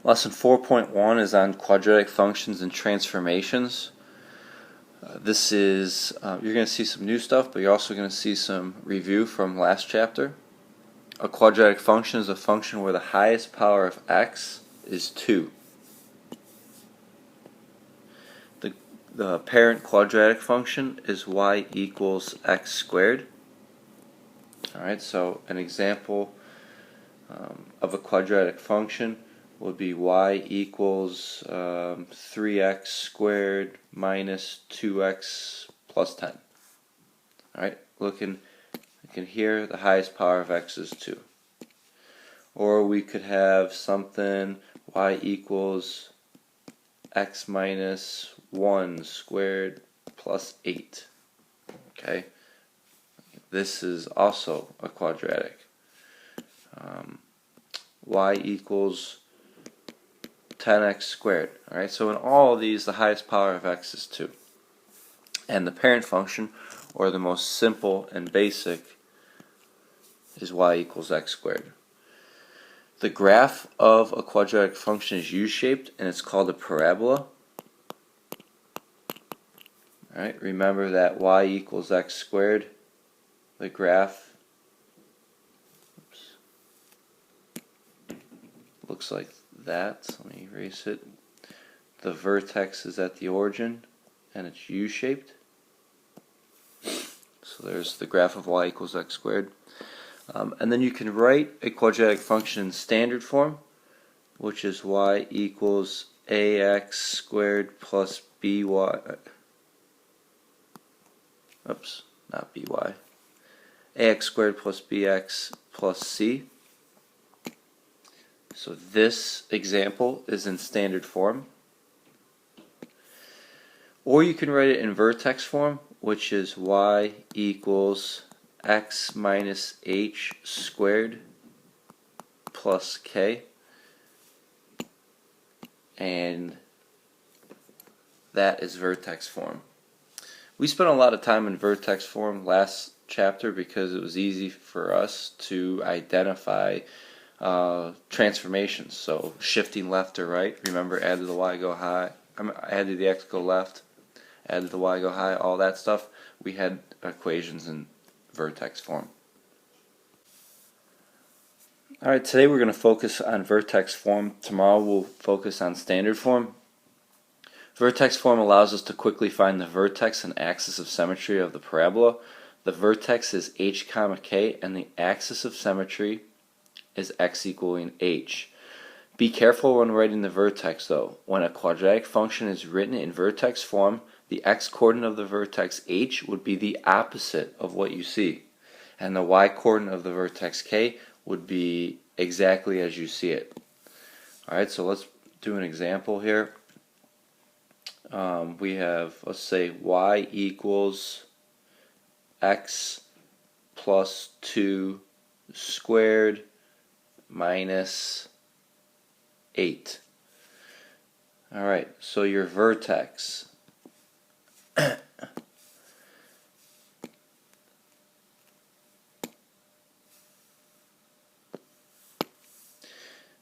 Lesson 4.1 is on quadratic functions and transformations. This is, you're going to see some new stuff, but you're also going to see some review from last chapter. A quadratic function is a function where the highest power of x is 2. The parent quadratic function is y equals x squared. Alright, so an example of a quadratic function would be y equals 3x squared minus 2x plus 10. Alright, looking here, the highest power of x is 2. Or we could have something y equals x minus 1 squared plus 8. Okay, this is also a quadratic. Y equals 10x squared. Alright, so in all of these, the highest power of x is 2. And the parent function, or the most simple and basic, is y equals x squared. The graph of a quadratic function is U-shaped, and it's called a parabola. Alright, remember that y equals x squared, the graph looks like that. Let me erase it. The vertex is at the origin, and it's U-shaped. So there's the graph of y equals x squared. And then you can write a quadratic function in standard form, which is y equals ax squared plus by. Oops, not by. Ax squared plus bx plus c. So this example is in standard form. Or you can write it in vertex form, which is y equals x minus h squared plus k. And that is vertex form. We spent a lot of time in vertex form last chapter because it was easy for us to identify transformations. So shifting left or right, remember add to the y go high, add to the x go left, add to the y go high, all that stuff. We had equations in vertex form. Alright, today we're going to focus on vertex form. Tomorrow we'll focus on standard form. Vertex form allows us to quickly find the vertex and axis of symmetry of the parabola. The vertex is h comma k, and the axis of symmetry is x equaling h. Be careful when writing the vertex though. When a quadratic function is written in vertex form, the x-coordinate of the vertex h would be the opposite of what you see. And the y-coordinate of the vertex k would be exactly as you see it. Alright, so let's do an example here. We have, let's say, y equals x plus 2 squared minus 8. Alright, so your vertex.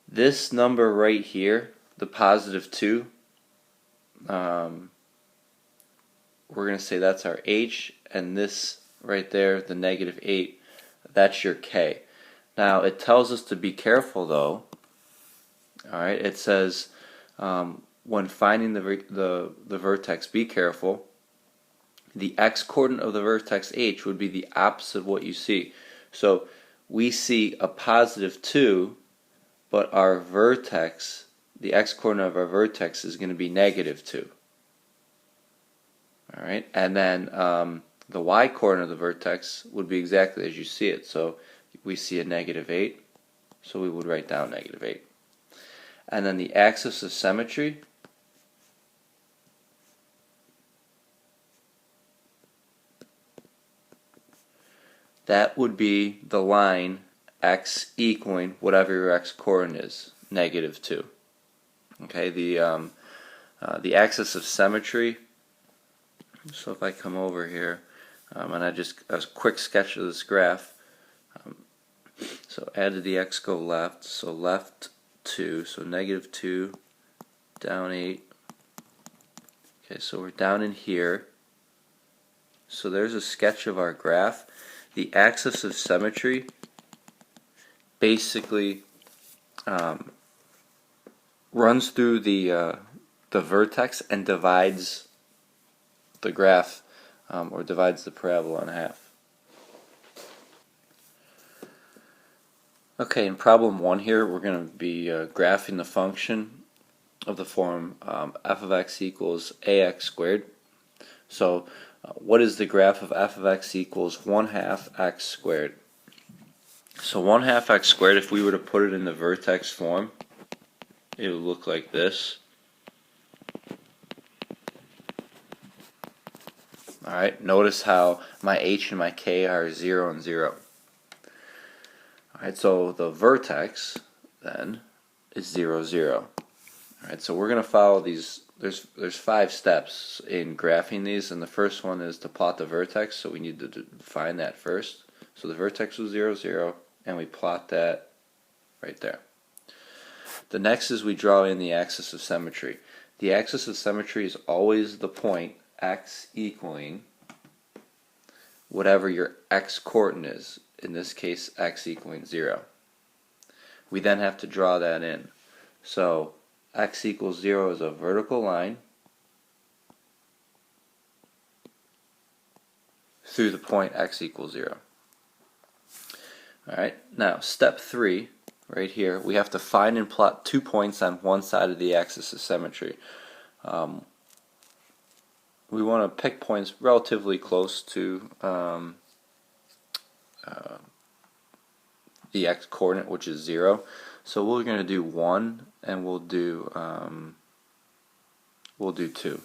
This number right here, the positive 2, we're going to say that's our h, and this right there, the negative 8, that's your k. Now it tells us to be careful though. Alright, it says when finding the vertex, be careful. The x-coordinate of the vertex h would be the opposite of what you see. So we see a positive 2, but our vertex, the x-coordinate of our vertex is going to be negative 2. Alright, and then the y-coordinate of the vertex would be exactly as you see it. So we see a negative 8, so we would write down negative 8. And then the axis of symmetry, that would be the line x equaling whatever your x-coordinate is, negative 2. Okay, the axis of symmetry, so if I come over here, and a quick sketch of this graph, so add to the x go left, so left 2, so negative 2, down 8. Okay, so we're down in here. So there's a sketch of our graph. The axis of symmetry basically runs through the vertex and divides the graph or divides the parabola in half. Okay, in problem 1 here, we're going to be graphing the function of the form f of x equals ax squared. So what is the graph of f of x equals 1/2 x squared? So 1/2 x squared, if we were to put it in the vertex form, it would look like this. Alright, notice how my h and my k are 0 and 0. Alright, so the vertex then is 0, 0. Alright, so we're going to follow these. There's 5 steps in graphing these, and the first one is to plot the vertex, so we need to define that first. So the vertex was 0, 0, and we plot that right there. The next is we draw in the axis of symmetry. The axis of symmetry is always the point x equaling whatever your x coordinate is, in this case x equaling 0. We then have to draw that in. So x equals 0 is a vertical line through the point x equals 0. Alright, now step 3, right here, we have to find and plot 2 points on one side of the axis of symmetry. We want to pick points relatively close to the x coordinate, which is 0. So we're going to do 1, and we'll do 2.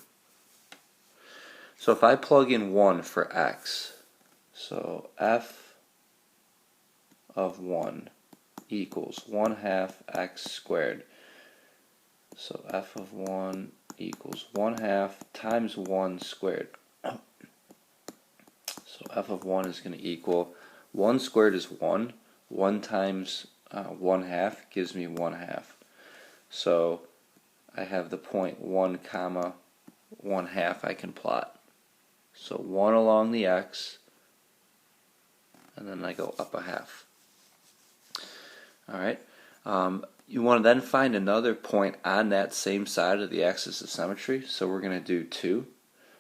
So if I plug in 1 for x, so f of 1 equals 1/2 x squared. So f of 1 equals 1/2 times 1 squared. So f of 1 is going to equal 1 squared is 1. 1 times 1/2 gives me 1/2. So I have the point 1 comma 1/2 I can plot. So 1 along the x, and then I go up a half. Alright, you want to then find another point on that same side of the axis of symmetry, so we're going to do 2.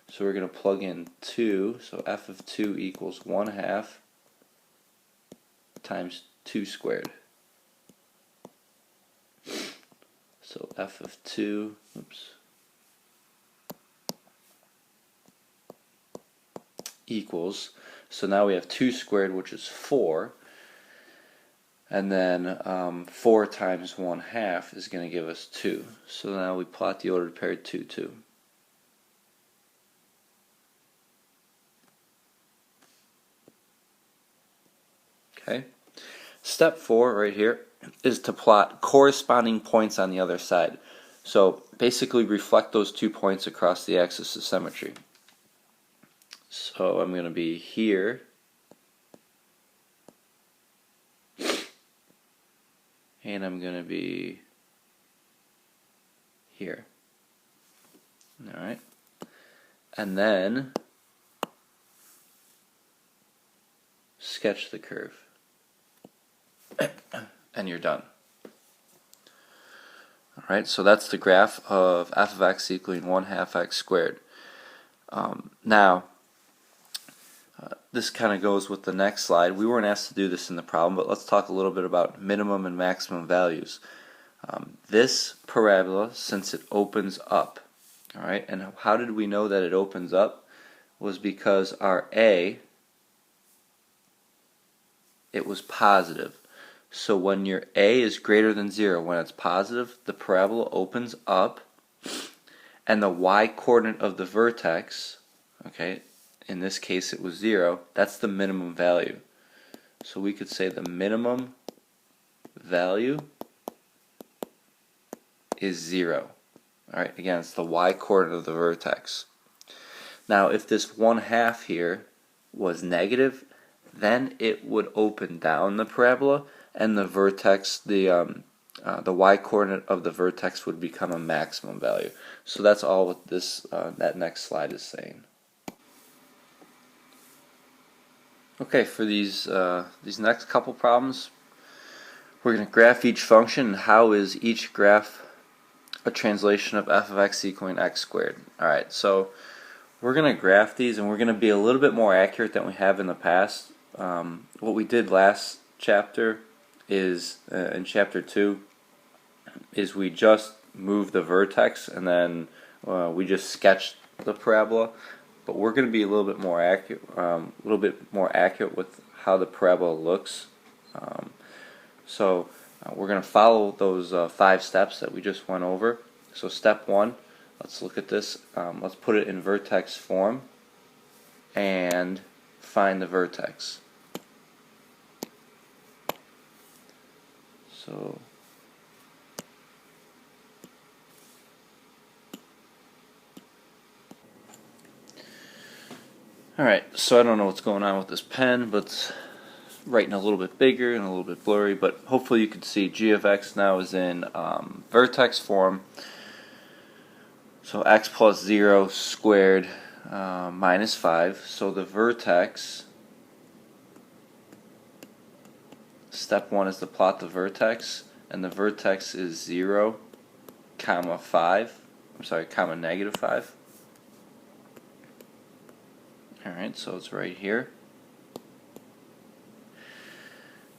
So we're going to plug in 2, so f of 2 equals 1/2 times 2 squared. So f of 2, equals, so now we have 2 squared, which is 4, and then 4 times 1/2 is going to give us 2. So now we plot the ordered pair 2, 2. Okay. Step 4 right here is to plot corresponding points on the other side. So basically reflect those 2 points across the axis of symmetry. So I'm going to be here, and I'm going to be here. Alright. And then sketch the curve. And you're done. Alright, so that's the graph of f of x equaling 1/2 x squared. Now, this kind of goes with the next slide. We weren't asked to do this in the problem, but let's talk a little bit about minimum and maximum values. This parabola, since it opens up, alright, and how did we know that it opens up? Was because our a, it was positive. So when your a is greater than 0, when it's positive, the parabola opens up, and the y-coordinate of the vertex, okay, in this case it was 0, that's the minimum value. So we could say the minimum value is 0. Alright, again, it's the y-coordinate of the vertex. Now if this 1/2 here was negative, then it would open down the parabola, and the vertex, the the y-coordinate of the vertex would become a maximum value. So that's all what this that next slide is saying. Okay, for these next couple problems, we're going to graph each function. And how is each graph a translation of f of x equaling x squared? Alright, so we're going to graph these, and we're going to be a little bit more accurate than we have in the past. What we did last chapter is, in chapter 2, is we just moved the vertex and then we just sketched the parabola. But we're going to be a little bit more accurate, with how the parabola looks. So we're going to follow those 5 steps that we just went over. So step 1, let's look at this. Let's put it in vertex form and find the vertex. So alright, so I don't know what's going on with this pen, but it's writing a little bit bigger and a little bit blurry, but hopefully you can see g of x now is in vertex form. So x plus 0 squared minus 5. So the vertex, step 1 is to plot the vertex, and the vertex is 0, comma 5. I'm sorry, comma negative 5. Alright, so it's right here.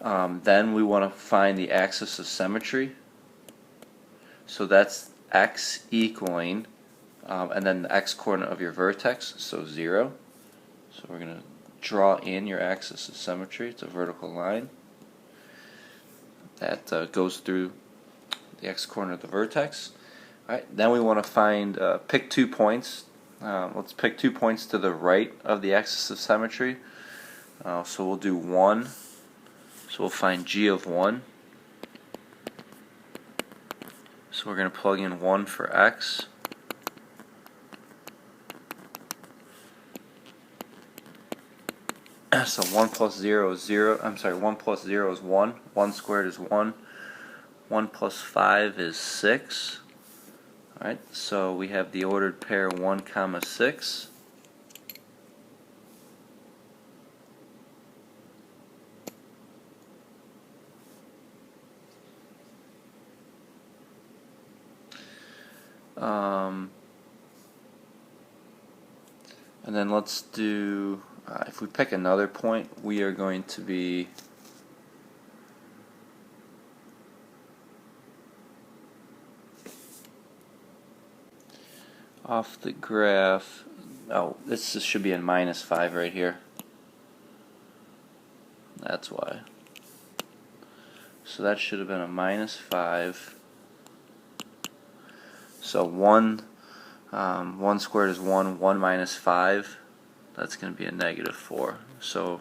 Then we want to find the axis of symmetry. So that's x equaling, and then the x-coordinate of your vertex, so 0. So we're going to draw in your axis of symmetry. It's a vertical line that goes through the x-coordinate of the vertex. Alright, then we want to find, pick 2 points. Let's pick 2 points to the right of the axis of symmetry. So we'll do 1. So we'll find g of 1. So we're going to plug in 1 for x. So 1 plus 0 is 0. I'm sorry, 1 plus 0 is 1. 1 squared is 1. 1 plus 5 is 6. Alright, so we have the ordered pair 1 comma 6. And then let's do, if we pick another point, we are going to be off the graph. Oh, this should be in minus 5 right here. That's why. So that should have been a minus 5. So 1 squared is 1. 1 minus 5, that's going to be a negative 4. So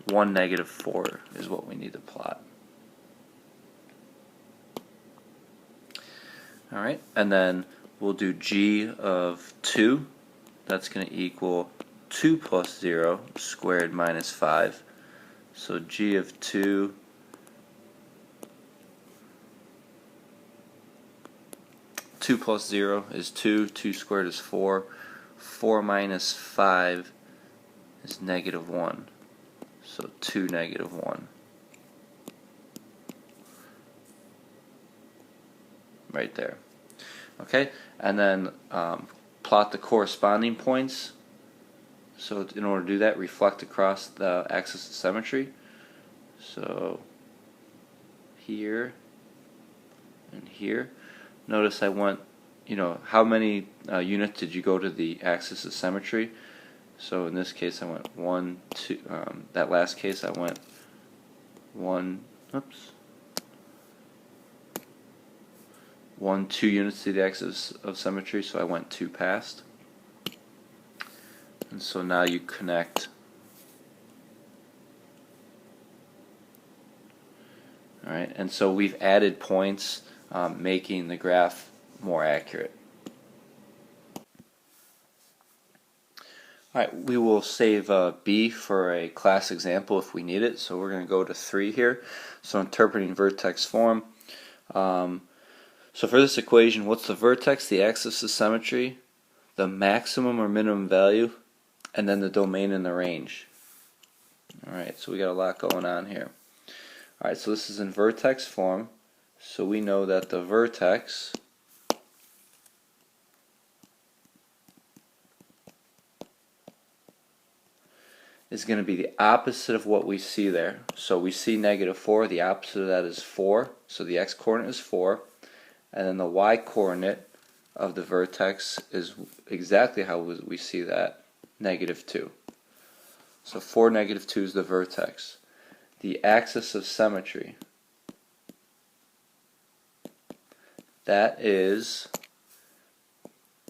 1 negative 4 is what we need to plot. Alright, and then we'll do g of 2. That's going to equal 2 plus 0 squared minus 5. So g of 2 2 plus 0 is 2. 2 squared is 4. 4 minus 5 is negative 1. So 2 negative 1. Right there. Okay, and then plot the corresponding points. So in order to do that, reflect across the axis of symmetry. So here and here. Notice I went, how many units did you go to the axis of symmetry? So in this case I went 1, 2, that last case I went 1, 2 units to the axis of symmetry, so I went 2 past. And so now you connect. Alright, and so we've added points, making the graph more accurate. Alright, we will save B for a class example if we need it, so we're going to go to 3 here. So interpreting vertex form, So for this equation, what's the vertex, the axis of symmetry, the maximum or minimum value, and then the domain and the range? Alright, so we got a lot going on here. Alright, so this is in vertex form, so we know that the vertex is going to be the opposite of what we see there. So we see -4, the opposite of that is 4, so the x-coordinate is 4, and then the y-coordinate of the vertex is exactly how we see that, -2. So 4, -2 is the vertex. The axis of symmetry, that is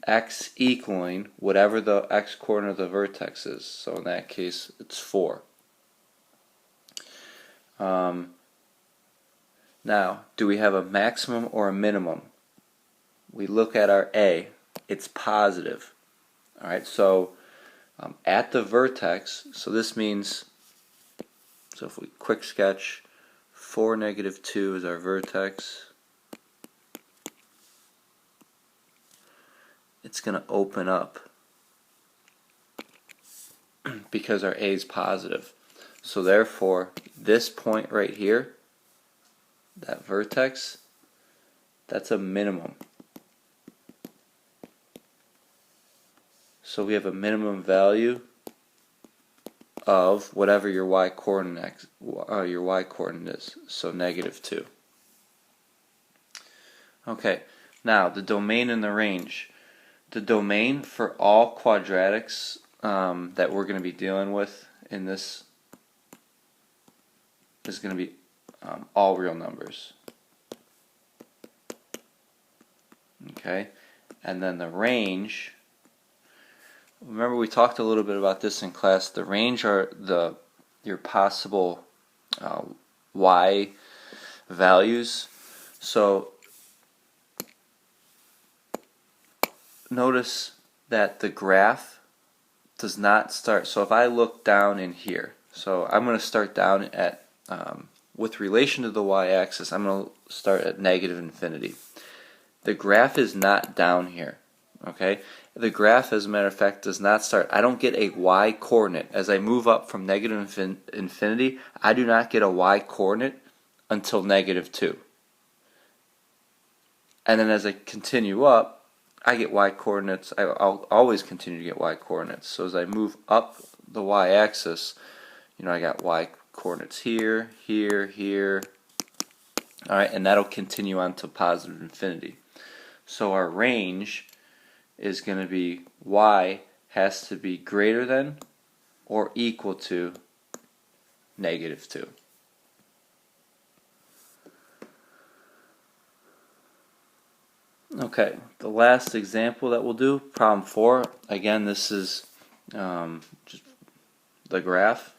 x equaling whatever the x-coordinate of the vertex is. So in that case, it's 4. Now, do we have a maximum or a minimum? We look at our A. It's positive. Alright, so at the vertex, so this means, so if we quick sketch, 4, -2 is our vertex. It's going to open up because our A is positive. So therefore, this point right here, that vertex, that's a minimum. So we have a minimum value of whatever your y-coordinate is, so -2. Okay, now the domain and the range. The domain for all quadratics that we're going to be dealing with in this is going to be all real numbers. Okay, and then the range, remember we talked a little bit about this in class. The range are your possible y values. So notice that the graph does not start. So if I look down in here, so I'm going to start down at, with relation to the y-axis, I'm going to start at -infinity. The graph is not down here. Okay? The graph, as a matter of fact, does not start. I don't get a y-coordinate. As I move up from -infinity, I do not get a y-coordinate until -2. And then as I continue up, I get y-coordinates. I'll always continue to get y-coordinates. So as I move up the y-axis, I got y-coordinates here, here, here. Alright, and that'll continue on to positive infinity. So our range is going to be y has to be greater than or equal to -2. Okay, the last example that we'll do, problem 4. Again, this is just the graph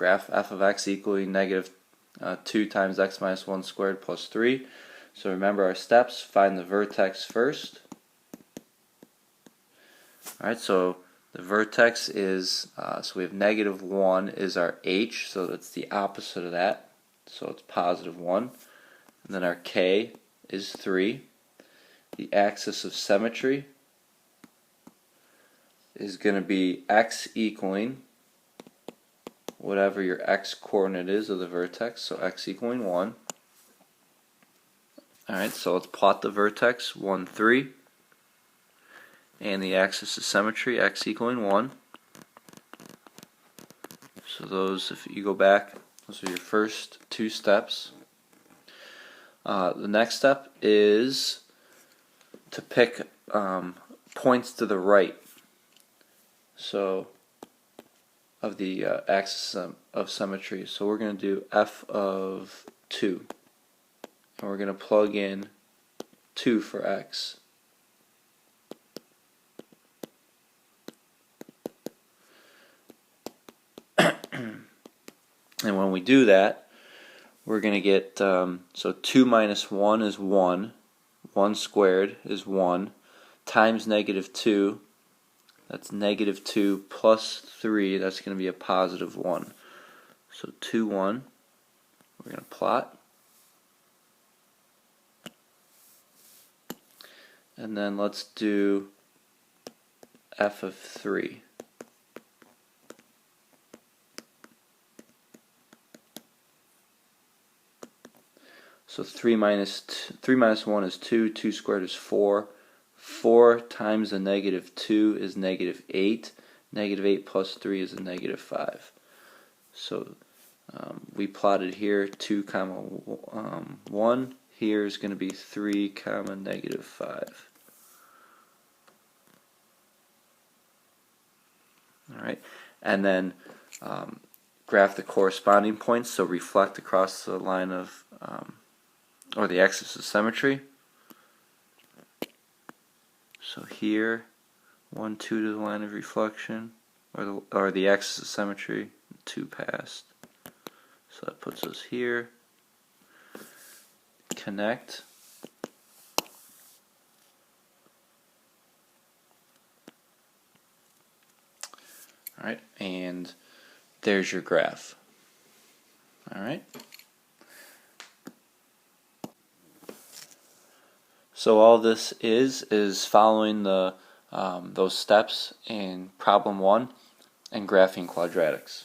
f of x equaling -2 times x minus 1 squared plus 3. So remember our steps, find the vertex first. Alright, so the vertex is, so we have -1 is our h, so that's the opposite of that. So it's +1. And then our k is 3. The axis of symmetry is going to be x equaling whatever your x-coordinate is of the vertex, so x equaling 1. Alright, so let's plot the vertex, 1, 3, and the axis of symmetry, x equaling 1. So those, if you go back, those are your first 2 steps. The next step is to pick points to the right, so of the axis of symmetry. So we're going to do f of 2, and we're going to plug in 2 for x. And when we do that, we're going to get, so 2 minus 1 is 1. 1 squared is 1 times -2, that's -2 plus 3, that's going to be a +1. So 2, 1, we're going to plot. and then let's do f of 3. So 3 minus 1 is 2, 2 squared is 4. 4 times a negative 2 is negative 8. Negative 8 plus 3 is a negative 5. So we plotted here 2 comma 1. Here is going to be 3 comma negative 5. Alright, and then graph the corresponding points, so reflect across the line of or the axis of symmetry. So here, 1, 2 to the line of reflection, or the axis of symmetry, 2 past. So that puts us here. Connect. Alright, and there's your graph. Alright. So all this is following the those steps in problem 1 and graphing quadratics.